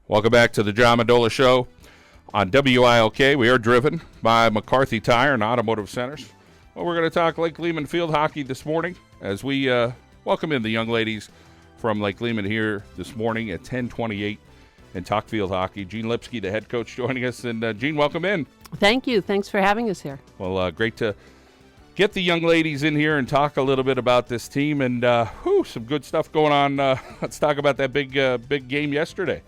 Welcome back to the John Mendola Show on WILK. We are driven by McCarthy Tire and Automotive Centers. Well, we're going to talk Lake Lehman field hockey this morning as we welcome in the young ladies from Lake Lehman here this morning at 10:28 and talk field hockey. Gene Lipsky, the head coach, joining us. And Gene, welcome in. Thank you. Thanks for having us here. Well, great to get the young ladies in here and talk a little bit about this team. And some good stuff going on. Let's talk about that big game yesterday.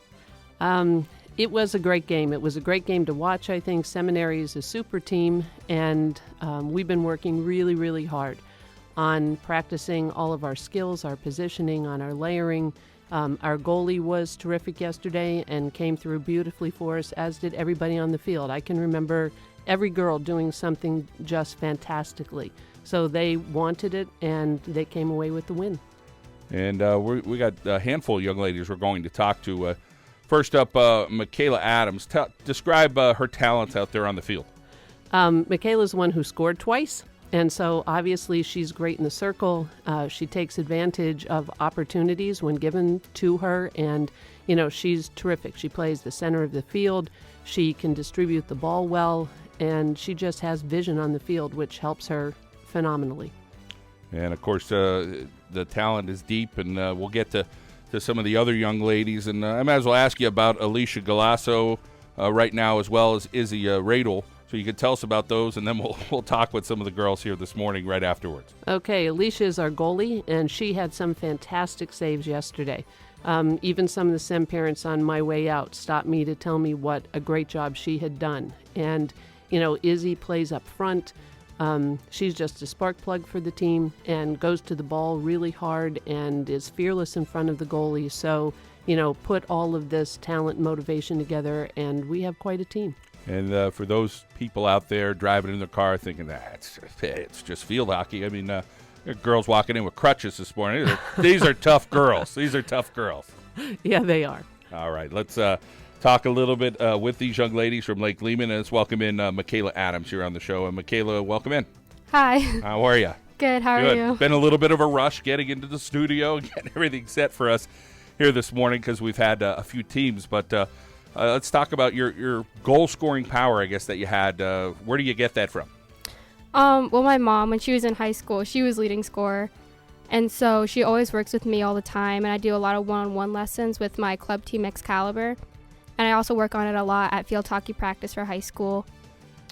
It was a great game. It was a great game to watch, I think. Seminary is a super team, and we've been working really, really hard on practicing all of our skills, our positioning, on our layering. Our goalie was terrific yesterday and came through beautifully for us, as did everybody on the field. I can remember every girl doing something just fantastically. So they wanted it, and they came away with the win. And we got a handful of young ladies we're going to talk to. First up, Michaela Adams. Describe her talents out there on the field. Michaela's the one who scored twice, and so obviously she's great in the circle. She takes advantage of opportunities when given to her, and, she's terrific. She plays the center of the field. She can distribute the ball well, and she just has vision on the field, which helps her phenomenally. And, of course, the talent is deep, and we'll get to some of the other young ladies. And I might as well ask you about Alicia Galasso right now, as well as Izzy Radel. So you could tell us about those, and then we'll talk with some of the girls here this morning right afterwards. Okay, Alicia is our goalie, and she had some fantastic saves yesterday. Even some of the SEM parents on my way out stopped me to tell me what a great job she had done. And, Izzy plays up front. She's just a spark plug for the team and goes to the ball really hard and is fearless in front of the goalie. So, put all of this talent and motivation together, and we have quite a team. And for those people out there driving in their car thinking that it's just field hockey, I mean, girls walking in with crutches this morning. These are tough girls. These are tough girls. Yeah, they are. All right, let's talk a little bit with these young ladies from Lake Lehman. And let's welcome in Michaela Adams here on the show. And Michaela, welcome in. Hi. How are you? Good. How are you? Been a little bit of a rush getting into the studio and getting everything set for us here this morning because we've had a few teams. But let's talk about your goal-scoring power, I guess, that you had. Where do you get that from? Well, my mom, when she was in high school, she was leading scorer. And so she always works with me all the time. And I do a lot of one-on-one lessons with my club team, Excalibur. And I also work on it a lot at field hockey practice for high school.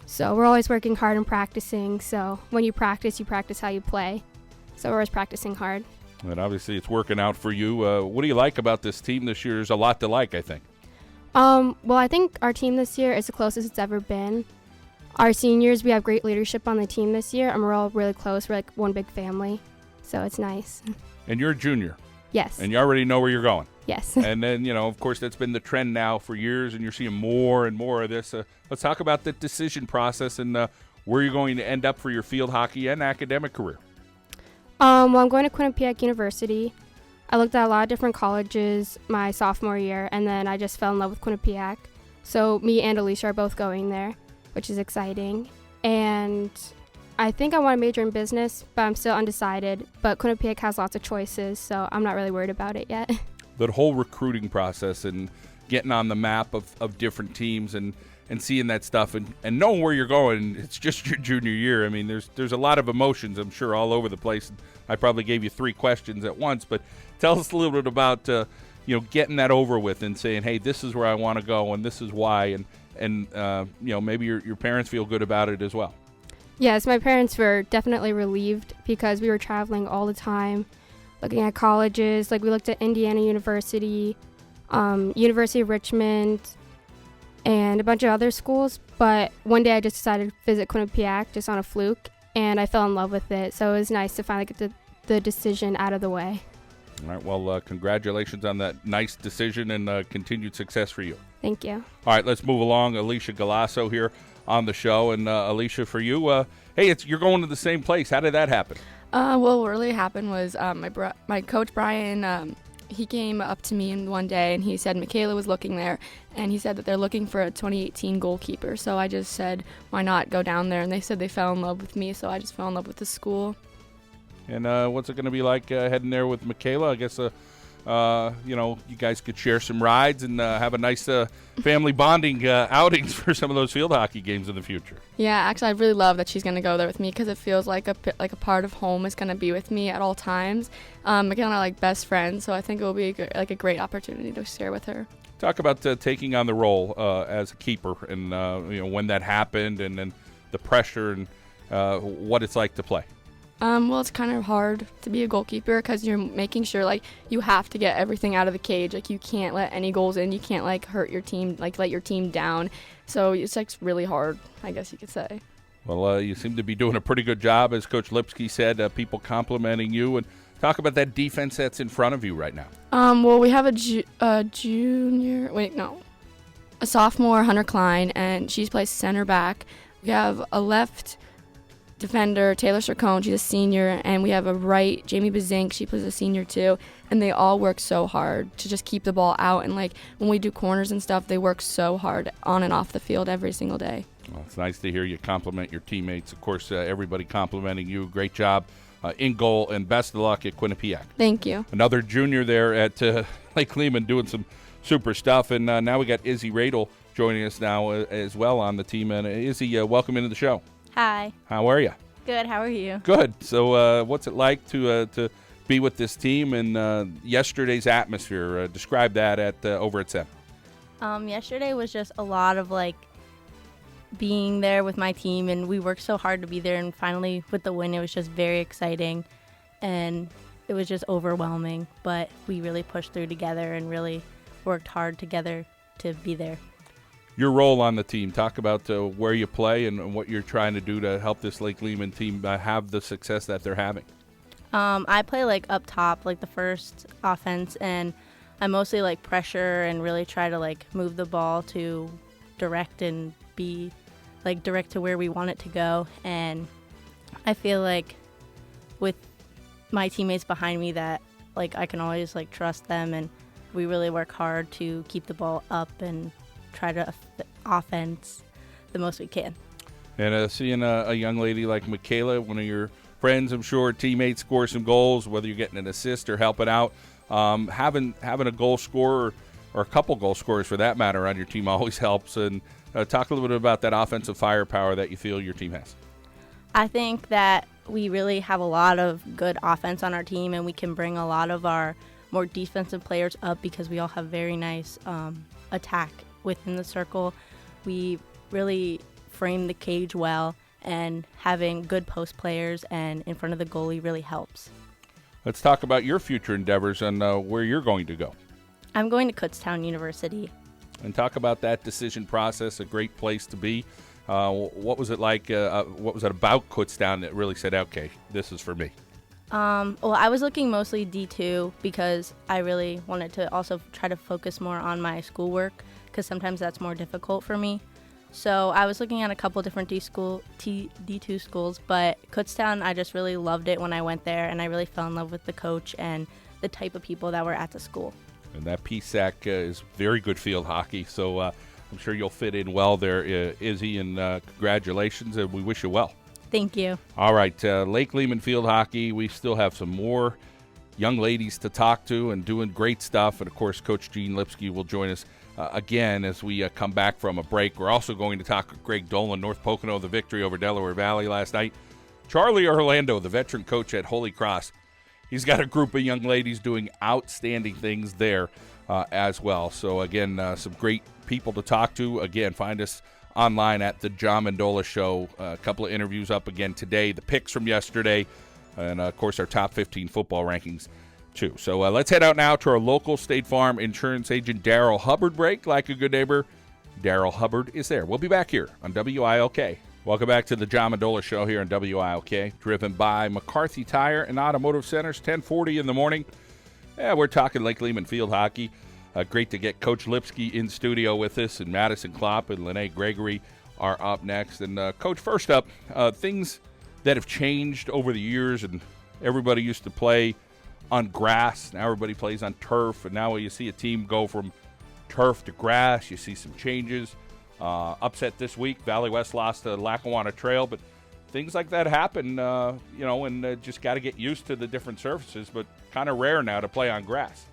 So we're always working hard and practicing. So when you practice how you play. So we're always practicing hard. And obviously it's working out for you. What do you like about this team this year? There's a lot to like, I think. Well, I think our team this year is the closest it's ever been. Our seniors, we have great leadership on the team this year, and we're all really close. We're like one big family. So it's nice. And you're a junior. Yes. And you already know where you're going. Yes. And then, of course, that's been the trend now for years, and you're seeing more and more of this. Let's talk about the decision process and where you're going to end up for your field hockey and academic career. Well, I'm going to Quinnipiac University. I looked at a lot of different colleges my sophomore year, and then I just fell in love with Quinnipiac. So me and Alicia are both going there, which is exciting. And I think I want to major in business, but I'm still undecided. But Quinnipiac has lots of choices, so I'm not really worried about it yet. The whole recruiting process and getting on the map of different teams and seeing that stuff and knowing where you're going, it's just your junior year. I mean, there's a lot of emotions, I'm sure, all over the place. I probably gave you 3 questions at once, but tell us a little bit about getting that over with and saying, hey, this is where I want to go and this is why, and maybe your parents feel good about it as well. Yes, my parents were definitely relieved because we were traveling all the time, looking at colleges. Like we looked at Indiana University, University of Richmond, and a bunch of other schools. But one day I just decided to visit Quinnipiac just on a fluke, and I fell in love with it. So it was nice to finally get the decision out of the way. All right, well, congratulations on that nice decision and continued success for you. Thank you. All right, let's move along. Alicia Galasso here on the show. And Alicia, for you, hey, you're going to the same place. How did that happen? Well, what really happened was my coach, Brian, he came up to me one day and he said Michaela was looking there, and he said that they're looking for a 2018 goalkeeper. So I just said, why not go down there? And they said they fell in love with me, so I just fell in love with the school. And what's it going to be like heading there with Michaela? I guess you guys could share some rides and have a nice family bonding outings for some of those field hockey games in the future. Yeah, actually, I really love that she's going to go there with me because it feels like a part of home is going to be with me at all times. Michaela and I are like best friends, so I think it will be a great opportunity to share with her. Talk about taking on the role as a keeper and when that happened and then the pressure and what it's like to play. Well, it's kind of hard to be a goalkeeper because you're making sure, like, you have to get everything out of the cage. Like, you can't let any goals in. You can't, like, hurt your team, like, let your team down. So it's, like, really hard, I guess you could say. Well, you seem to be doing a pretty good job, as Coach Lipsky said, people complimenting you. And talk about that defense that's in front of you right now. Well, we have a sophomore, Hunter Klein, and she plays center back. We have a left defender, Taylor Sarcone, she's a senior, and we have a right, Jamie Bazink, she plays a senior too, and they all work so hard to just keep the ball out, and like when we do corners and stuff, they work so hard on and off the field every single day. Well, it's nice to hear you compliment your teammates. Of course, everybody complimenting you. Great job in goal, and best of luck at Quinnipiac. Thank you. Another junior there at Lake Lehman doing some super stuff, and now we got Izzy Radel joining us now as well on the team. And Izzy, welcome into the show. Hi. How are you? Good. How are you? Good. So what's it like to be with this team and yesterday's atmosphere? Describe that over at Sem. Yesterday was just a lot of like being there with my team, and we worked so hard to be there, and finally with the win, it was just very exciting, and it was just overwhelming, but we really pushed through together and really worked hard together to be there. Your role on the team, talk about where you play and what you're trying to do to help this Lake Lehman team have the success that they're having. I play like up top, like the first offense, and I mostly like pressure and really try to like move the ball to direct and be like direct to where we want it to go. And I feel like with my teammates behind me that like I can always like trust them, and we really work hard to keep the ball up and try to offense the most we can. And seeing a young lady like Michaela, one of your friends, I'm sure, teammates, score some goals, whether you're getting an assist or helping out, having a goal scorer or a couple goal scorers for that matter on your team always helps. And talk a little bit about that offensive firepower that you feel your team has. I think that we really have a lot of good offense on our team, and we can bring a lot of our more defensive players up because we all have very nice attack within the circle. We really frame the cage well, and having good post players and in front of the goalie really helps. Let's talk about your future endeavors and where you're going to go. I'm going to Kutztown University. And talk about that decision process, a great place to be. What was it like? What was it about Kutztown that really said, okay, this is for me? Well, I was looking mostly D2 because I really wanted to also try to focus more on my schoolwork, because sometimes that's more difficult for me. So I was looking at a couple different D2 schools, but Kutztown, I just really loved it when I went there, and I really fell in love with the coach and the type of people that were at the school. And that PSAC is very good field hockey, so I'm sure you'll fit in well there, Izzy, and congratulations, and we wish you well. Thank you. All right, Lake Lehman field hockey, we still have some more young ladies to talk to and doing great stuff, and of course Coach Gene Lipsky will join us again as we come back from a break. We're also going to talk with Greg Dolan, North Pocono, the victory over Delaware Valley last night. Charlie Orlando, the veteran coach at Holy Cross, he's got a group of young ladies doing outstanding things there as well. So again, some great people to talk to. Again, find us online at the John Mendola Show. A couple of interviews up again today, the picks from yesterday, and of course our top 15 football rankings too. So let's head out now to our local State Farm insurance agent Daryl Hubbard break. Like a good neighbor, Daryl Hubbard is there. We'll be back here on WILK. Welcome back to the John Mendola Show here on WILK, driven by McCarthy Tire and Automotive Centers, 1040 in the morning. Yeah, we're talking Lake Lehman field hockey. Great to get Coach Lipsky in studio with us, and Madison Klopp and Linnea Gregory are up next. And Coach, first up, things that have changed over the years, and everybody used to play on grass. Now everybody plays on turf, and now you see a team go from turf to grass. You see some changes. Upset this week, Valley West lost to Lackawanna Trail, but things like that happen, and just got to get used to the different surfaces, but kind of rare now to play on grass.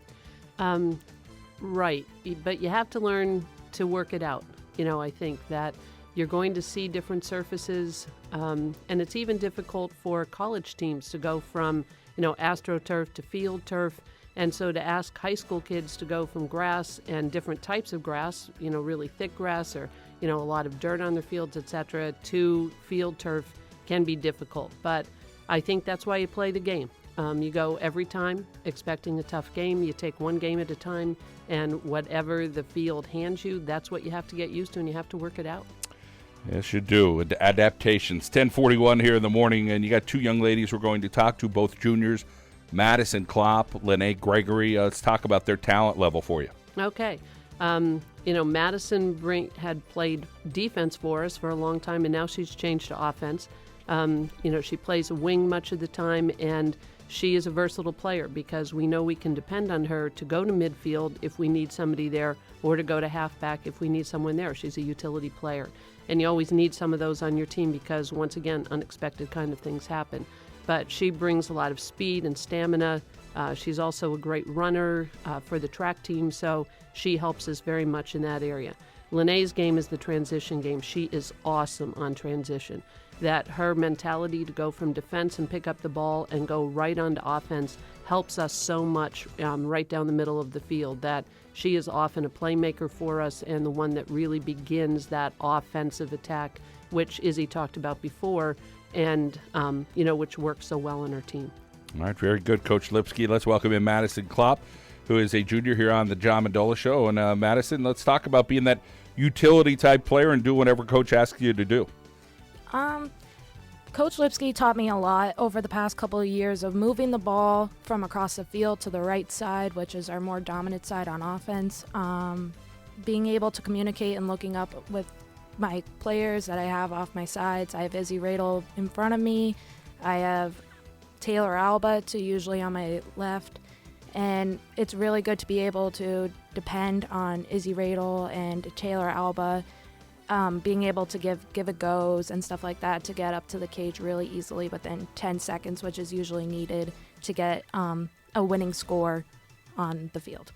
Right, but you have to learn to work it out. I think that you're going to see different surfaces, and it's even difficult for college teams to go from, AstroTurf to field turf. And so to ask high school kids to go from grass and different types of grass, really thick grass or, a lot of dirt on their fields, etc., to field turf can be difficult. But I think that's why you play the game. You go every time expecting a tough game. You take one game at a time, and whatever the field hands you, that's what you have to get used to, and you have to work it out. Yes, you do. Adaptations. 10:41 here in the morning, and you got two young ladies we're going to talk to, both juniors, Madison Klopp, Linnea Gregory. Let's talk about their talent level for you. Okay. Madison had played defense for us for a long time, and now she's changed to offense. She plays a wing much of the time, and she is a versatile player because we know we can depend on her to go to midfield if we need somebody there, or to go to halfback if we need someone there. She's a utility player. And you always need some of those on your team because, once again, unexpected kind of things happen. But she brings a lot of speed and stamina. She's also a great runner for the track team, so she helps us very much in that area. Linnea's game is the transition game. She is awesome on transition. That her mentality to go from defense and pick up the ball and go right onto offense helps us so much right down the middle of the field, that she is often a playmaker for us and the one that really begins that offensive attack, which Izzy talked about before, and which works so well on our team. All right, very good, Coach Lipsky. Let's welcome in Madison Klopp, who is a junior here on the John Mendola Show. And Madison, let's talk about being that utility-type player and do whatever Coach asks you to do. Coach Lipsky taught me a lot over the past couple of years of moving the ball from across the field to the right side, which is our more dominant side on offense. Being able to communicate and looking up with my players that I have off my sides. I have Izzy Radel in front of me. I have Taylor Alba to usually on my left. And it's really good to be able to depend on Izzy Radel and Taylor Alba, being able to give a goes and stuff like that to get up to the cage really easily within 10 seconds, which is usually needed to get a winning score on the field.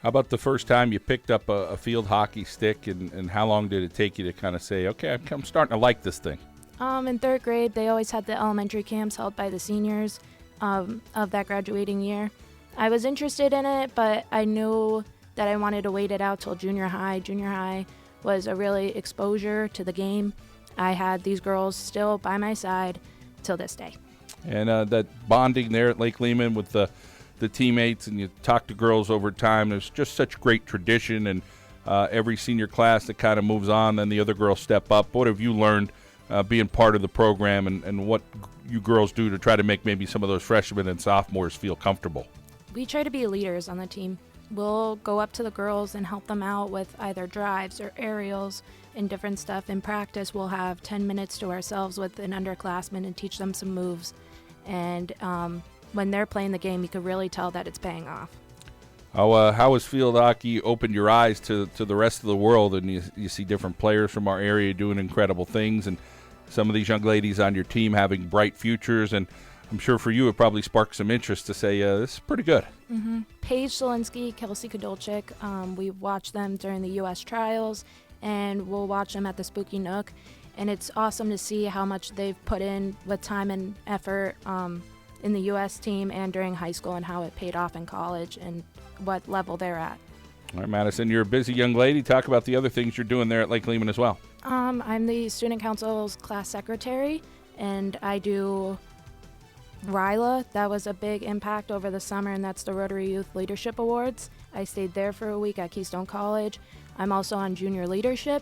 How about the first time you picked up a field hockey stick, and how long did it take you to kind of say, okay, I'm starting to like this thing? In third grade, they always had the elementary camps held by the seniors of that graduating year. I was interested in it, but I knew that I wanted to wait it out till junior high. Junior high was a really exposure to the game. I had these girls still by my side till this day. And that bonding there at Lake Lehman with the teammates, and you talk to girls over time, there's just such great tradition, and every senior class that kind of moves on, then the other girls step up. What have you learned being part of the program, and what you girls do to try to make maybe some of those freshmen and sophomores feel comfortable? We try to be leaders on the team. We'll go up to the girls and help them out with either drives or aerials and different stuff. In practice, we'll have 10 minutes to ourselves with an underclassman and teach them some moves. And when they're playing the game, you can really tell that it's paying off. How has field hockey opened your eyes to the rest of the world, and you see different players from our area doing incredible things, and some of these young ladies on your team having bright futures, and I'm sure for you it probably sparked some interest to say, this is pretty good. Mm-hmm. Paige Zielinski, Kelsey Kadolchik, we watch them during the U.S. trials, and we'll watch them at the Spooky Nook, and it's awesome to see how much they've put in with time and effort in the U.S. team and during high school, and how it paid off in college and what level they're at. All right, Madison, you're a busy young lady. Talk about the other things you're doing there at Lake Lehman as well. I'm the Student Council's class secretary, and I do RILA. That was a big impact over the summer, and that's the Rotary Youth Leadership Awards. I stayed there for a week at Keystone College. I'm also on junior leadership.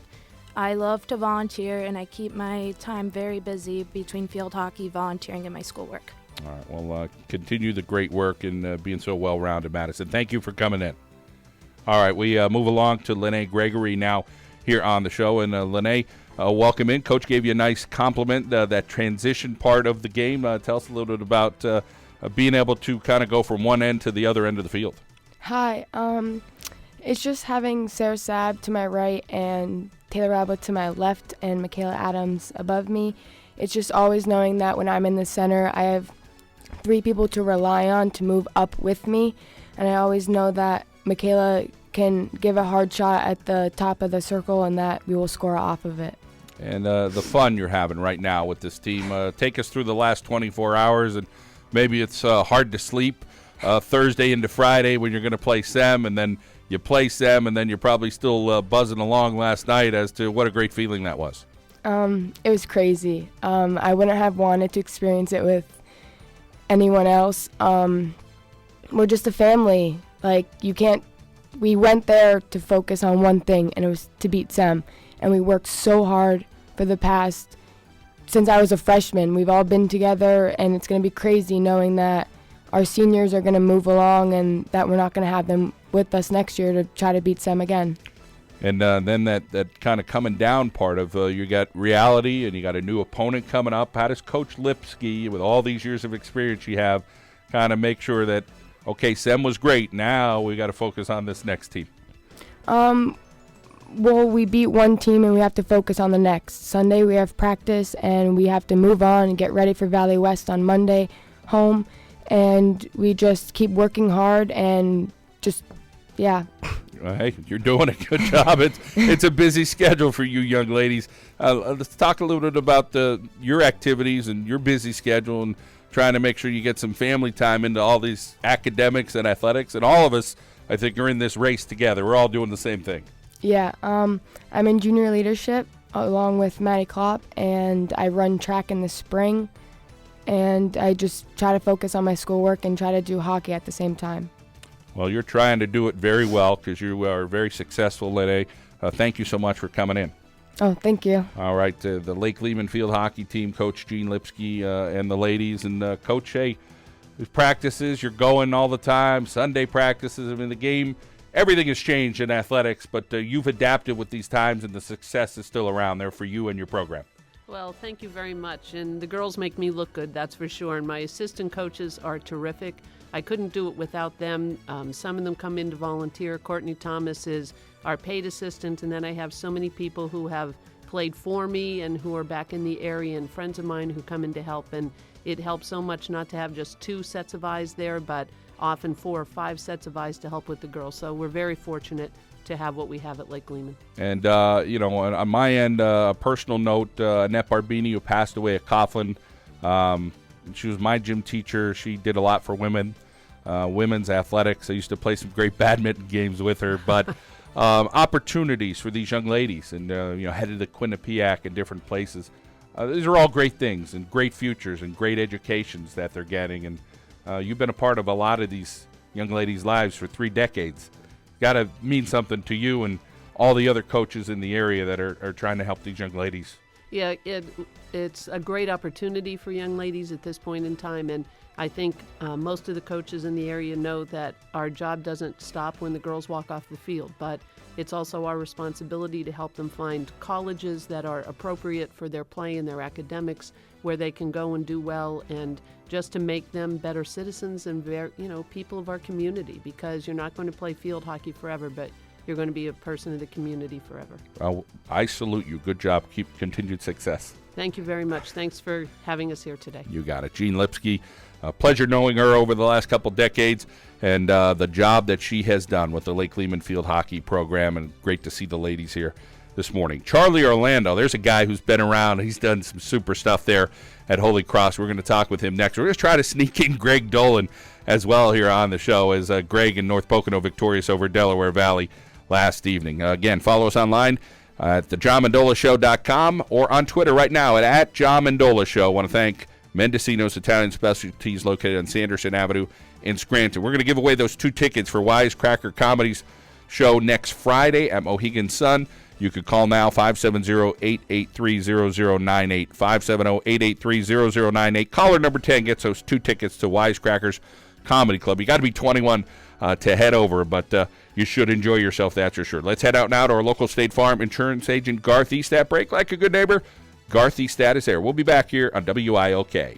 I love to volunteer, and I keep my time very busy between field hockey, volunteering, and my schoolwork. All right, well, continue the great work and being so well-rounded, Madison. Thank you for coming in. All right, we move along to Linnea Gregory now here on the show. And Linnea, welcome in. Coach gave you a nice compliment, that transition part of the game. Tell us a little bit about being able to kind of go from one end to the other end of the field. Hi. It's just having Sarah Sabb to my right and Taylor Alba to my left and Michaela Adams above me. It's just always knowing that when I'm in the center, I have 3 people to rely on to move up with me. And I always know that Michaela can give a hard shot at the top of the circle and that we will score off of it. And the fun you're having right now with this team. Take us through the last 24 hours, and maybe it's hard to sleep Thursday into Friday when you're going to play Sem, and then you play Sem, and then you're probably still buzzing along last night as to what a great feeling that was. It was crazy. I wouldn't have wanted to experience it with anyone else. We're just a family. Like, we went there to focus on one thing, and it was to beat Sem. And we worked so hard for the past, since I was a freshman. We've all been together, and it's going to be crazy knowing that our seniors are going to move along and that we're not going to have them with us next year to try to beat Sem again. And then that kind of coming down part of you got reality and you got a new opponent coming up. How does Coach Lipsky, with all these years of experience you have, kind of make sure that, okay, Sem was great, now we got to focus on this next team? Well, we beat one team and we have to focus on the next. Sunday we have practice and we have to move on and get ready for Valley West on Monday home. And we just keep working hard and just, yeah. Hey, you're doing a good job. It's a busy schedule for you young ladies. Let's talk a little bit about your activities and your busy schedule and trying to make sure you get some family time into all these academics and athletics. And all of us, I think, are in this race together. We're all doing the same thing. Yeah, I'm in junior leadership along with Maddie Klopp, and I run track in the spring, and I just try to focus on my schoolwork and try to do hockey at the same time. Well, you're trying to do it very well because you are very successful, Linnea. Thank you so much for coming in. Oh, thank you. All right, the Lake Lehman field hockey team, Coach Gene Lipsky and the ladies. And, Coach, hey, there's practices, you're going all the time, Sunday practices. I mean, the game, everything has changed in athletics, but you've adapted with these times, and the success is still around there for you and your program. Well, thank you very much. And the girls make me look good, that's for sure. And my assistant coaches are terrific. I couldn't do it without them. Some of them come in to volunteer. Courtney Thomas is our paid assistant. And then I have so many people who have played for me and who are back in the area, and friends of mine who come in to help. And it helps so much not to have just 2 sets of eyes there, but often 4 or 5 sets of eyes to help with the girls. So we're very fortunate to have what we have at Lake Lehman. And, on my end, a personal note, Annette Barbini, who passed away at Coughlin. She was my gym teacher. She did a lot for women's athletics. I used to play some great badminton games with her. But opportunities for these young ladies and, headed to Quinnipiac and different places. These are all great things and great futures and great educations that they're getting. And you've been a part of a lot of these young ladies' lives for 3 decades. Got to mean something to you and all the other coaches in the area that are trying to help these young ladies. Yeah, it's a great opportunity for young ladies at this point in time, and I think most of the coaches in the area know that our job doesn't stop when the girls walk off the field, but it's also our responsibility to help them find colleges that are appropriate for their play and their academics, where they can go and do well, and just to make them better citizens and people of our community, because you're not going to play field hockey forever, but you're going to be a person of the community forever. I salute you. Good job. Keep continued success. Thank you very much. Thanks for having us here today. You got it. Gene Lipsky, pleasure knowing her over the last couple decades, and the job that she has done with the Lake Lehman field hockey program, and great to see the ladies here this morning. Charlie Orlando, there's a guy who's been around. He's done some super stuff there at Holy Cross. We're going to talk with him next. We're going to try to sneak in Greg Dolan as well here on the show, as Greg in North Pocono victorious over Delaware Valley last evening. Again, follow us online at thejohnmendolashow.com or on Twitter right now at John Mendola Show. I want to thank Mendocino's Italian Specialties located on Sanderson Avenue in Scranton. We're going to give away those 2 tickets for Wisecracker Comedy's show next Friday at Mohegan Sun. You could call now, 570-883-0098, 570-883-0098. Caller number 10 gets those 2 tickets to Wisecrackers Comedy Club. You got to be 21 to head over, but you should enjoy yourself, that's for sure. Let's head out now to our local State Farm insurance agent, Garth Estat. Break like a good neighbor. Garth Estat is there. We'll be back here on WILK.